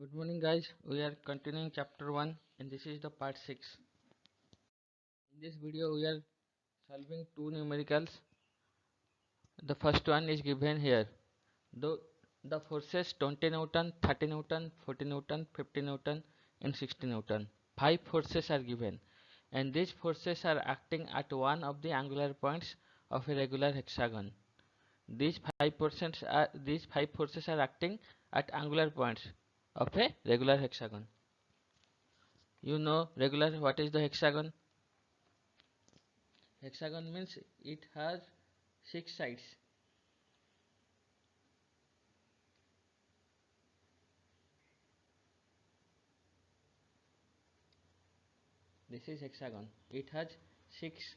Good morning, guys. We are continuing chapter 1 and this is the part 6. In this video, we are solving two numericals. The first one is given here. The forces 20 Newton, 30 Newton, 40 Newton, 50 Newton and 60 Newton. 5 forces are given and these forces are acting at one of the angular points of a regular hexagon. These five forces are acting at angular points of a regular hexagon. You know regular, what is the hexagon? Hexagon means it has 6 sides. This is hexagon. It has 6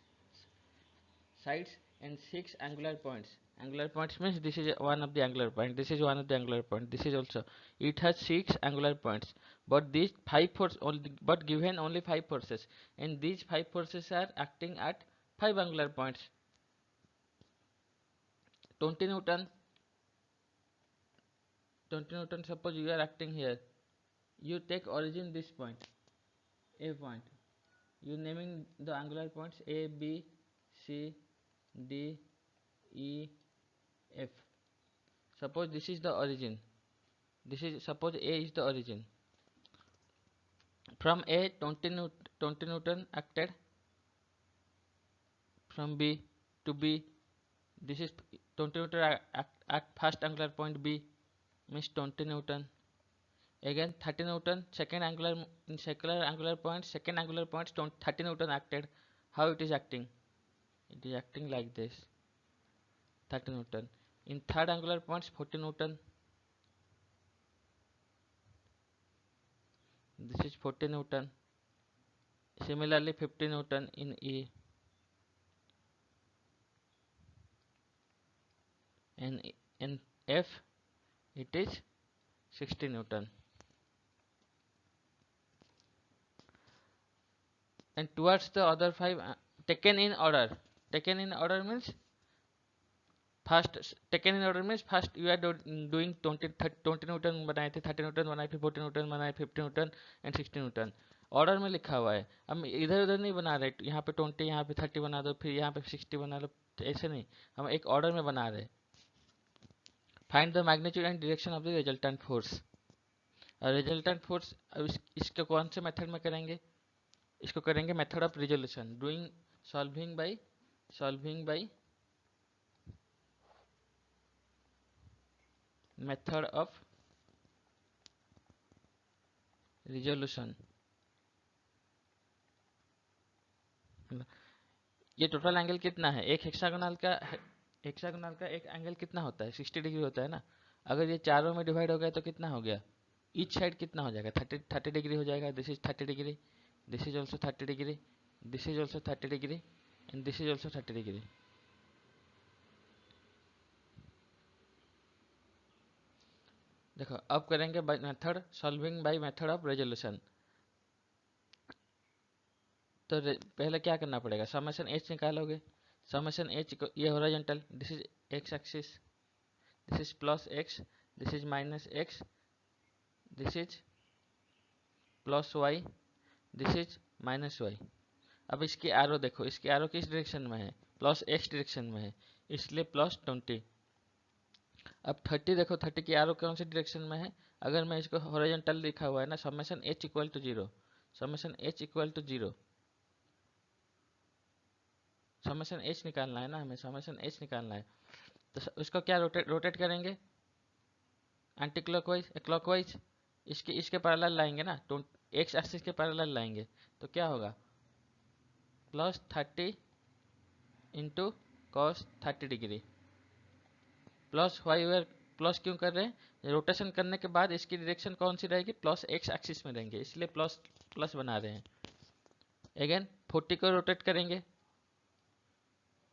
sides and 6 angular points. Angular points means this is one of the angular point. This is one of the angular point. This is also. It has 6 angular points. But these 5 forces, but given only 5 forces, and these 5 forces are acting at 5 angular points. 20 Newton. 20 Newton. Suppose you are acting here. You take origin this point, A point. You naming the angular points A, B, C, D, E, F. Suppose this is the origin. Suppose A is the origin. From A, 20 Newton acted. From B to B, this is 20 Newton at first angular point B, means 20 Newton. Again 30 Newton, second angular point, 30 Newton acted. How it is acting? It is acting like this. 30 Newton. In third angular points, 40 Newton. This is 40 Newton. Similarly 50 Newton in E. And in F it is 60 Newton. And towards the other 5 taken in order. Taken in order means first you are doing 20 Newton बनाए थे, 30 Newton बनाए थे, 40 Newton बनाए, 50 Newton and 60 Newton. Order में लिखा हुआ है. हम इधर उधर नहीं बना रहे. यहाँ पे 20, यहाँ पे 30 बना दो, फिर यहाँ पे 60 बना लो. ऐसे नहीं, हम एक ऑर्डर में बना रहे. Find the magnitude and direction of the resultant force. Resultant force इसको कौन से मेथड में करेंगे? इसको करेंगे method of resolution. Doing solving by method of resolution. ये टोटल एंगल कितना है? एक हेक्सागोनल का एक एंगल कितना होता है? 60 डिग्री होता है ना. अगर ये चारों में डिवाइड हो गया तो कितना हो गया? ईच साइड कितना हो जाएगा? 30 डिग्री हो जाएगा. This is 30 degree, this is also 30 degree, this is also 30 degree and this is also 30 degree. देखो अब करेंगे method solving by method of resolution. तो पहले क्या करना पड़ेगा? समेशन एच निकालोगे. समेशन एच को ये horizontal, this is X axis, this is plus X, this is minus X, this is plus Y, this is minus Y. अब इसकी एरो देखो, इसकी एरो किस डायरेक्शन में है? प्लस एक्स डायरेक्शन में है, इसलिए प्लस 20. अब 30 देखो, 30 की एरो कौन सी डायरेक्शन में है? अगर मैं इसको हॉरिजॉन्टल लिखा हुआ है ना, summation H equal to 0, summation H equal to 0. Summation H निकालना है ना हमें, समेशन एच निकालना है. तो उसको क्या रोटेट करेंगे? Anti clockwise clockwise. इसके पैरेलल लाएंगे ना, तो एक्स एक्सिस के पैरेलल लाएंगे. तो क्या होगा? Plus 30 into cos 30 degree. Plus Y plus क्यों कर रहे हैं? रोटेशन करने के बाद इसकी डायरेक्शन कौन सी रहेगी? प्लस एक्स एक्सिस में रहेंगे, इसलिए प्लस प्लस बना रहे हैं. अगेन 40 को रोटेट करेंगे,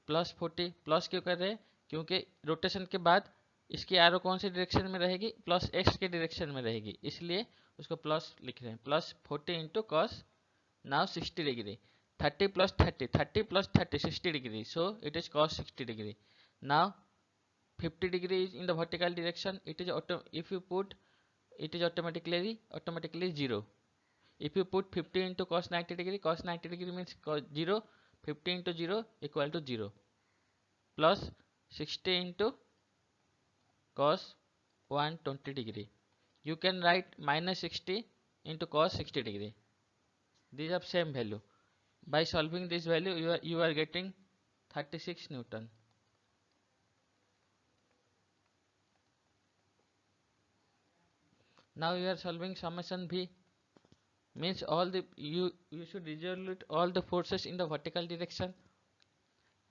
प्लस 40. प्लस क्यों कर रहे हैं? क्योंकि रोटेशन के बाद इसकी एरो कौन सी डायरेक्शन में रहेगी? प्लस एक्स के डायरेक्शन में रहेगी, इसलिए उसको प्लस लिख रहे हैं. Plus 40 into cos now 60 degree. 30 plus 30, 30 plus 30, 60 degree. So it is cos 60 degree. Now 50 degree is in the vertical direction. It is if you put it is automatically 0. If you put 50 into cos 90 degree, cos 90 degree means 0, 50 into 0 equal to 0, plus 60 into cos 120 degree. You can write minus 60 into cos 60 degree. These are same value. By solving this value, you are getting 36 Newton. Now you are solving summation V, means all the you should resolve all the forces in the vertical direction.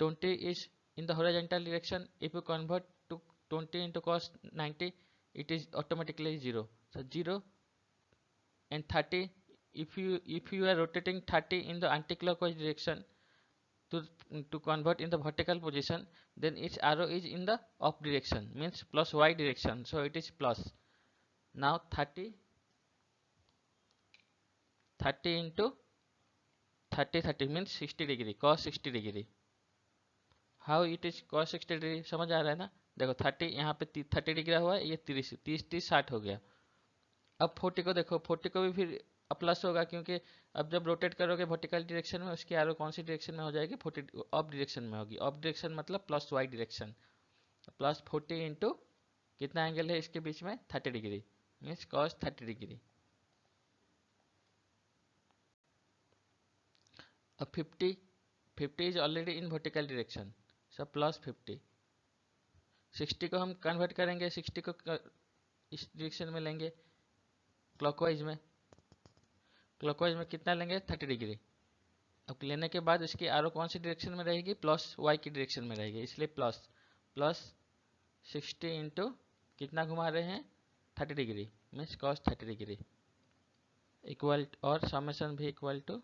20 is in the horizontal direction. If you convert to 20 into cos 90, it is automatically 0. So 0 and 30. If you are rotating 30 in the anti-clockwise direction to convert in the vertical position, then its arrow is in the up direction, means plus y direction. So it is plus. Now 30 into 30 means 60 degree, cos 60 degree. How it is cos 60 degree, समझ आ रहा है ना? देखो 30 यहाँ पे 30 degree हुआ है, ये 30 60 हो गया. अब 40 को देखो, 40 को भी फिर प्लस होगा, क्योंकि अब जब रोटेट करोगे वर्टिकल डायरेक्शन में, उसकी एरो कौन सी डायरेक्शन में हो जाएगी? 40 अप डायरेक्शन में होगी. अप डायरेक्शन मतलब plus Y direction. Plus 40 into कितना एंगल है इसके बीच में? 30 डिग्री, मीन्स cos 30 डिग्री. अब 50 is already in vertical direction, so plus 50. 60 को हम कन्वर्ट करेंगे, 60 को इस डायरेक्शन में लेंगे, क्लॉकवाइज में कितना लेंगे? 30 डिग्री. अब लेने के बाद इसकी एरो कौन सी डायरेक्शन में रहेगी? प्लस वाई की डायरेक्शन में रहेगी, इसलिए प्लस 60 इंटू कितना घुमा रहे हैं? 30 degree, means cos 30 degree equal, और समेशन भी इक्वल टू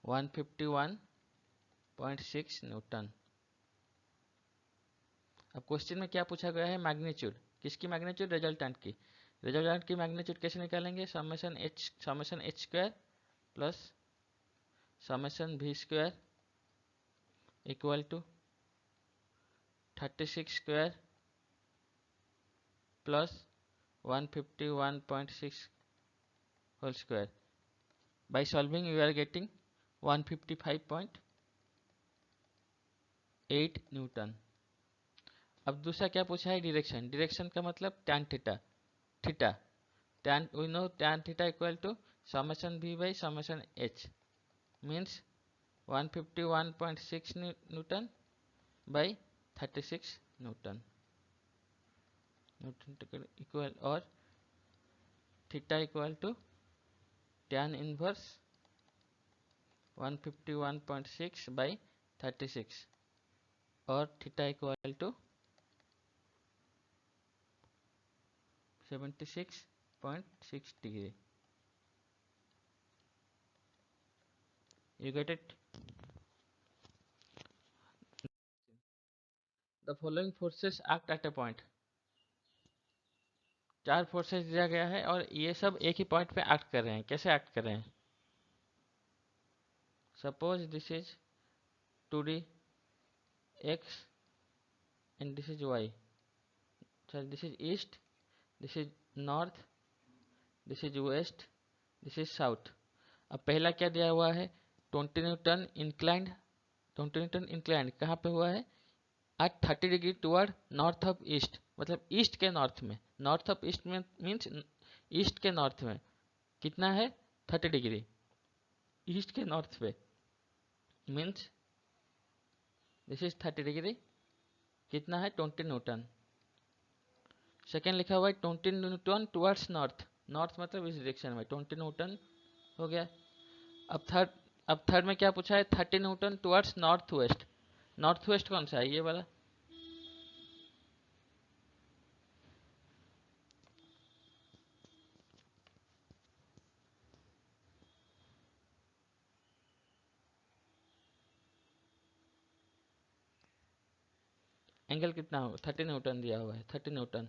151.6 न्यूटन. अब क्वेश्चन में क्या पूछा गया है? मैग्नीट्यूड. किसकी मैग्नीट्यूड? रिजल्टेंट की. रिजल्टेंट की मैग्नीट्यूड कैसे निकालेंगे? Summation H square plus summation v square equal to 36 square plus 151.6 whole square. By solving you are getting 155.8 newton. अब दूसरा क्या पूछा है? डायरेक्शन का मतलब tan theta. tan we know tan theta equal to summation v by summation h, means 151.6 Newton by 36 Newton equal, और theta equal to tan inverse 151.6 by 36, और theta equal to 76.6 degree. You get it? The following forces act at a point. 4 forces दिया गया है और ये सब एक ही point पे एक्ट कर रहे हैं. कैसे एक्ट कर रहे हैं? Suppose this is 2D x and this is y. So this is east, this is north, this is west, this is south. अब पहला क्या दिया हुआ है? 20 न्यूटन इंक्लाइंड. 20 न्यूटन इंक्लाइंड कहाँ पे हुआ है? At 30 degree toward north of east, मतलब ईस्ट के नॉर्थ में. नॉर्थ ऑफ ईस्ट में मीन्स ईस्ट के नॉर्थ में कितना है? 30 डिग्री. ईस्ट के नॉर्थ पे मीन्स दिस इज 30 डिग्री. कितना है? 20 न्यूटन. सेकेंड लिखा हुआ है 20 न्यूटन टुवर्ड्स नॉर्थ. नॉर्थ मतलब इस डायरेक्शन में 20 न्यूटन हो गया. अब थर्ड में क्या पूछा है? 30 Newton towards north west. North west कौन सा है? ये वाला. एंगल कितना होगा? 30 न्यूटन दिया हुआ है. 30 न्यूटन.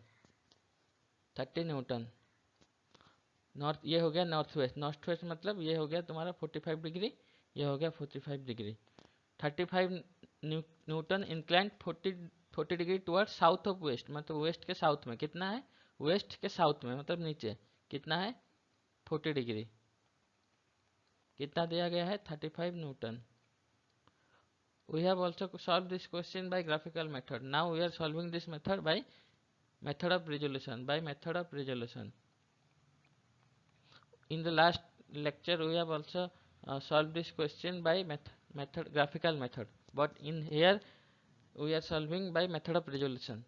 नॉर्थ ये हो गया नॉर्थ वेस्ट. नॉर्थ वेस्ट मतलब ये हो गया तुम्हारा 45 डिग्री, ये हो गया 45 degree. 35 newton inclined 40 degree toward south of west, मतलब वेस्ट के साउथ में कितना है? वेस्ट के साउथ में, मतलब नीचे कितना है 40 डिग्री, कितना दिया गया है 35 Newton. We have also solved this question by graphical method. Now we are solving this method by method of resolution. In the last lecture we have also solved this question by graphical method, but in here we are solving by method of resolution.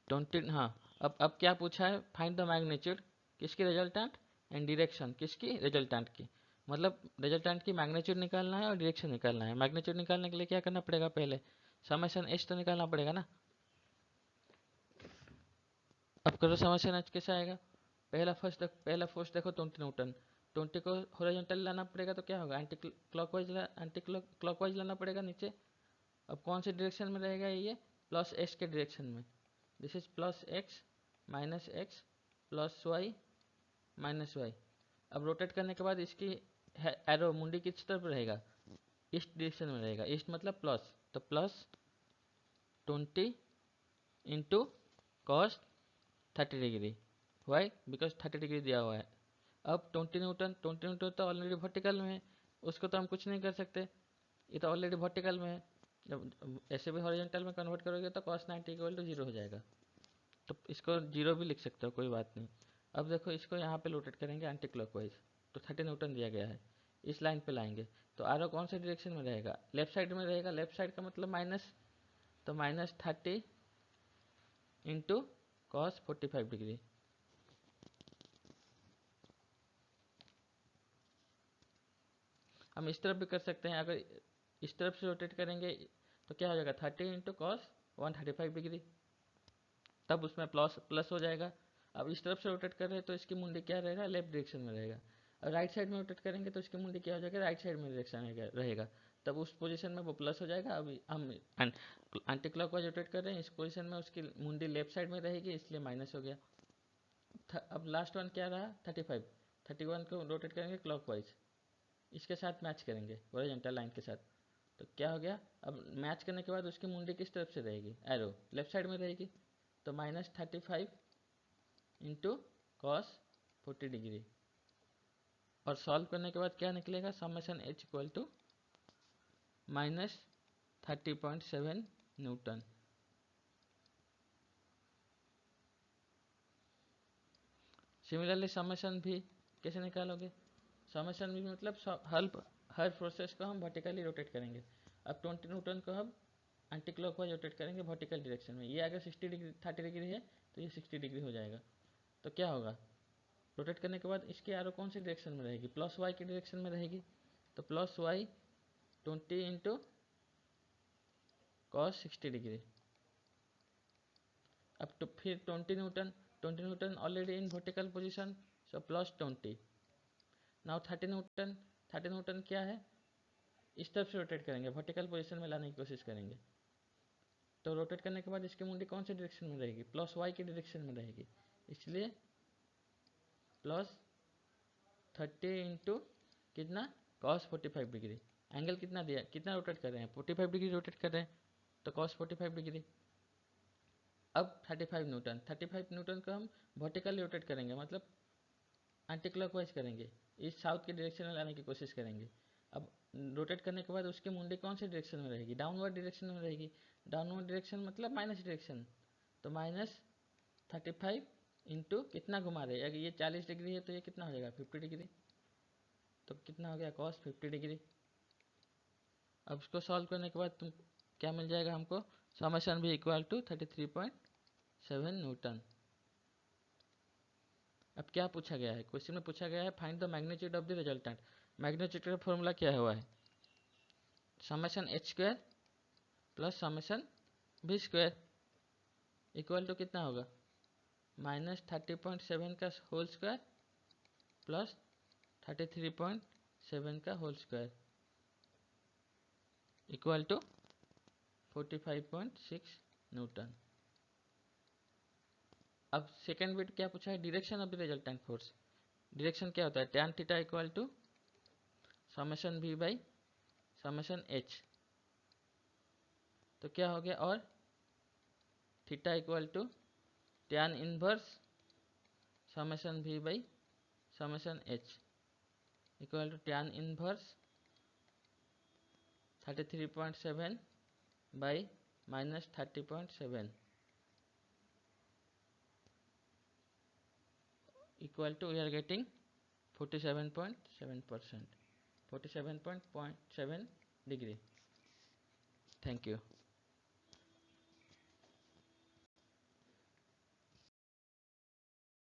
20 हाँ, अब क्या पूछा है, find the magnitude किसकी, resultant, and direction किसकी, resultant की। मतलब resultant की मैग्नीट्यूड निकालना है और डायरेक्शन निकालना है। मैग्नीट्यूड निकालने के लिए क्या करना पड़ेगा, पहले समेशन एच तो निकालना पड़ेगा ना। अब करो समेशन एच कैसे आएगा, पहला फोर्स देखो 20 न्यूटन, 20 को हॉरिजॉन्टल लाना पड़ेगा तो क्या होगा, एंटी क्लॉकवाइज लाना पड़ेगा नीचे। अब कौन से डायरेक्शन में रहेगा ये, प्लस एक्स के डायरेक्शन में। This is plus X minus X plus Y minus Y. अब रोटेट करने के बाद इसकी एरो मुंडी किस तरफ रहेगा, ईस्ट डायरेक्शन में रहेगा। ईस्ट मतलब प्लस, तो plus 20 into cos 30 degree. Y, because 30 degree दिया हुआ है। अब 20 न्यूटन तो ऑलरेडी वर्टिकल में है, उसको तो हम कुछ नहीं कर सकते, ये तो ऑलरेडी वर्टिकल में है। जब ऐसे भी हॉरिजॉन्टल में कन्वर्ट करोगे तो cos 90 इक्वल टू 0 हो जाएगा, तो इसको 0 भी लिख सकते हो, कोई बात नहीं। अब देखो इसको यहाँ पे रोटेट करेंगे एंटी क्लॉकवाइज, तो 30 न्यूटन दिया गया है, इस लाइन पे लाएंगे तो आरो कौन से डायरेक्शन में रहेगा, लेफ्ट साइड में रहेगा। लेफ्ट साइड का मतलब माइनस, तो माइनस 30 इंटू कॉस 45 डिग्री। हम इस तरफ भी कर सकते हैं, अगर इस तरफ से रोटेट करेंगे तो क्या हो जाएगा 30 इंटू कॉस 135 डिग्री, तब उसमें प्लस हो जाएगा। अब इस तरफ से रोटेट कर रहे हैं तो इसकी मुंडी क्या रहेगा, लेफ्ट डायरेक्शन में रहेगा। अब राइट साइड में रोटेट करेंगे तो इसकी मुंडी क्या हो जाएगा, राइट साइड में डायरेक्शन रहेगा, तब उस पोजीशन में वो प्लस हो जाएगा। अभी हम एंटी क्लॉकवाइज रोटेट कर रहे हैं, इस पोजीशन में उसकी मुंडी लेफ्ट साइड में रहेगी, इसलिए माइनस हो गया। अब लास्ट वन क्या रहा 35, 31 को रोटेट करेंगे क्लॉकवाइज, इसके साथ मैच करेंगे हॉरिजॉन्टल लाइन के साथ, तो क्या हो गया। अब मैच करने के बाद उसकी मुंडी किस तरफ से रहेगी, एरो लेफ्ट साइड में रहेगी, तो माइनस 35 इंटू कॉस 40 डिग्री। और सॉल्व करने के बाद क्या निकलेगा, summation H equal to minus 30.7 newton. Similarly summation भी कैसे निकालोगे, समेशन भी मतलब हर प्रोसेस को हम वर्टिकली रोटेट करेंगे। अब 20 न्यूटन को हम एंटी क्लॉकवाइज रोटेट करेंगे वर्टिकल डायरेक्शन में। ये अगर 60 डिग्री 30 डिग्री है तो ये 60 डिग्री हो जाएगा, तो क्या होगा, रोटेट करने के बाद इसकी एरो कौन सी डायरेक्शन में रहेगी, प्लस वाई की डायरेक्शन में रहेगी, तो plus Y 20 into cos 60 degree. अब तो फिर 20 newton already in vertical position, so plus 20। Now 30 newton क्या है, इस तरफ से रोटेट करेंगे, वर्टिकल पोजीशन में लाने की कोशिश करेंगे। तो रोटेट करने के बाद इसकी मुंडी कौन सी डायरेक्शन में रहेगी, प्लस वाई की डायरेक्शन में रहेगी, इसलिए प्लस 30 इंटू कितना कॉस 45 डिग्री। एंगल कितना दिया, कितना रोटेट कर रहे हैं, 45 डिग्री रोटेट कर रहे हैं, तो कॉस 45 डिग्री। अब 35 न्यूटन को हम वर्टिकली रोटेट करेंगे, मतलब एंटी क्लॉकवाइज करेंगे, इस साउथ के डायरेक्शन में लाने की कोशिश करेंगे। अब रोटेट करने के बाद उसकी मुंडी कौन सी डायरेक्शन में रहेगी, डाउनवर्ड डायरेक्शन में रहेगी। डाउनवर्ड डायरेक्शन मतलब माइनस डायरेक्शन, तो माइनस 35 इंटू कितना घुमा रहे हैं, अगर ये 40 डिग्री है तो ये कितना हो जाएगा 50 डिग्री, तो कितना हो गया कॉस 50 डिग्री। अब उसको सॉल्व करने के बाद तुम क्या मिल जाएगा हमको, समेशन भी इक्वल टू 33.7 न्यूटन। अब क्या पूछा गया है, क्वेश्चन में पूछा गया है find the magnitude of the resultant. Magnitude का फॉर्मूला क्या हुआ है, summation H square plus summation B square equal to कितना होगा, माइनस 30.7 का होल स्क्वायर प्लस 33.7 का whole square equal to 45.6 newton. अब सेकेंड बिट क्या पूछा है, direction of the resultant force. Direction क्या होता है, tan theta equal to summation v by summation h, तो क्या हो गया, और theta equal to tan inverse summation v by summation h equal to tan inverse 33.7 by minus 30.7 equal to, we are getting 47.7%, 47.7 degree. Thank you.